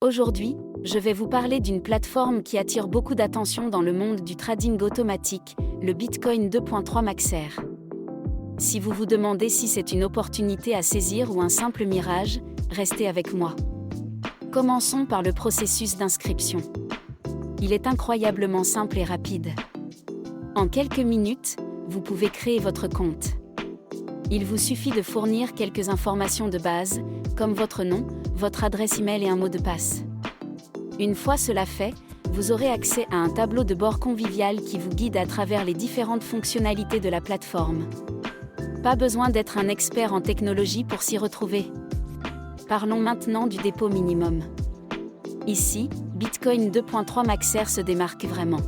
Aujourd'hui, je vais vous parler d'une plateforme qui attire beaucoup d'attention dans le monde du trading automatique, le Bitcoin 2.3 Maxer. Si vous vous demandez si c'est une opportunité à saisir ou un simple mirage, restez avec moi. Commençons par le processus d'inscription. Il est incroyablement simple et rapide. En quelques minutes, vous pouvez créer votre compte. Il vous suffit de fournir quelques informations de base, comme votre nom, votre adresse email et un mot de passe. Une fois cela fait, vous aurez accès à un tableau de bord convivial qui vous guide à travers les différentes fonctionnalités de la plateforme. Pas besoin d'être un expert en technologie pour s'y retrouver. Parlons maintenant du dépôt minimum. Ici, Bitcoin 2.3 Maxer se démarque vraiment.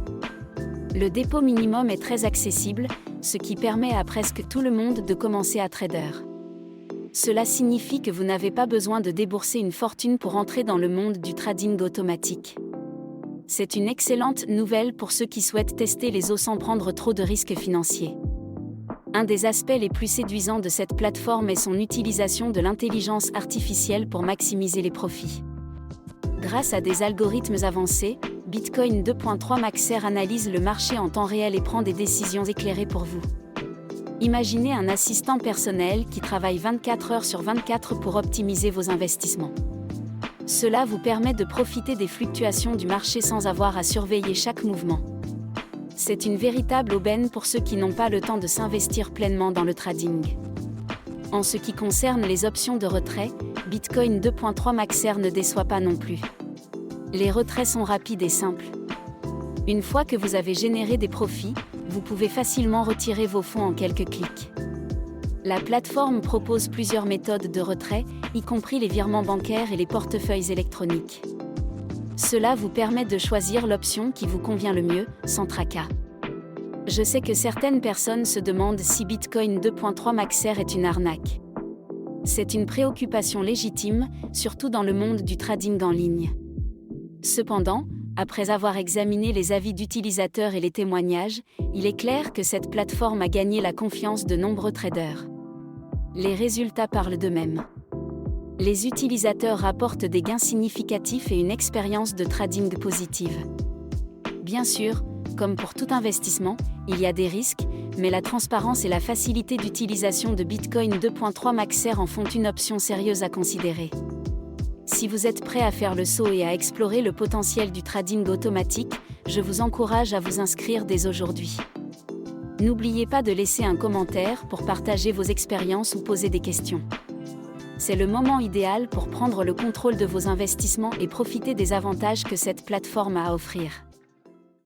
Le dépôt minimum est très accessible, ce qui permet à presque tout le monde de commencer à trader. Cela signifie que vous n'avez pas besoin de débourser une fortune pour entrer dans le monde du trading automatique. C'est une excellente nouvelle pour ceux qui souhaitent tester les eaux sans prendre trop de risques financiers. Un des aspects les plus séduisants de cette plateforme est son utilisation de l'intelligence artificielle pour maximiser les profits. Grâce à des algorithmes avancés, Bitcoin 2.3 Maxer analyse le marché en temps réel et prend des décisions éclairées pour vous. Imaginez un assistant personnel qui travaille 24 heures sur 24 pour optimiser vos investissements. Cela vous permet de profiter des fluctuations du marché sans avoir à surveiller chaque mouvement. C'est une véritable aubaine pour ceux qui n'ont pas le temps de s'investir pleinement dans le trading. En ce qui concerne les options de retrait, Bitcoin 2.3 Maxer ne déçoit pas non plus. Les retraits sont rapides et simples. Une fois que vous avez généré des profits, vous pouvez facilement retirer vos fonds en quelques clics. La plateforme propose plusieurs méthodes de retrait, y compris les virements bancaires et les portefeuilles électroniques. Cela vous permet de choisir l'option qui vous convient le mieux, sans tracas. Je sais que certaines personnes se demandent si Bitcoin 2.3 Maxer est une arnaque. C'est une préoccupation légitime, surtout dans le monde du trading en ligne. Cependant, après avoir examiné les avis d'utilisateurs et les témoignages, il est clair que cette plateforme a gagné la confiance de nombreux traders. Les résultats parlent d'eux-mêmes. Les utilisateurs rapportent des gains significatifs et une expérience de trading positive. Bien sûr, comme pour tout investissement, il y a des risques, mais la transparence et la facilité d'utilisation de Bitcoin 2.3 Maxer en font une option sérieuse à considérer. Si vous êtes prêt à faire le saut et à explorer le potentiel du trading automatique, je vous encourage à vous inscrire dès aujourd'hui. N'oubliez pas de laisser un commentaire pour partager vos expériences ou poser des questions. C'est le moment idéal pour prendre le contrôle de vos investissements et profiter des avantages que cette plateforme a à offrir.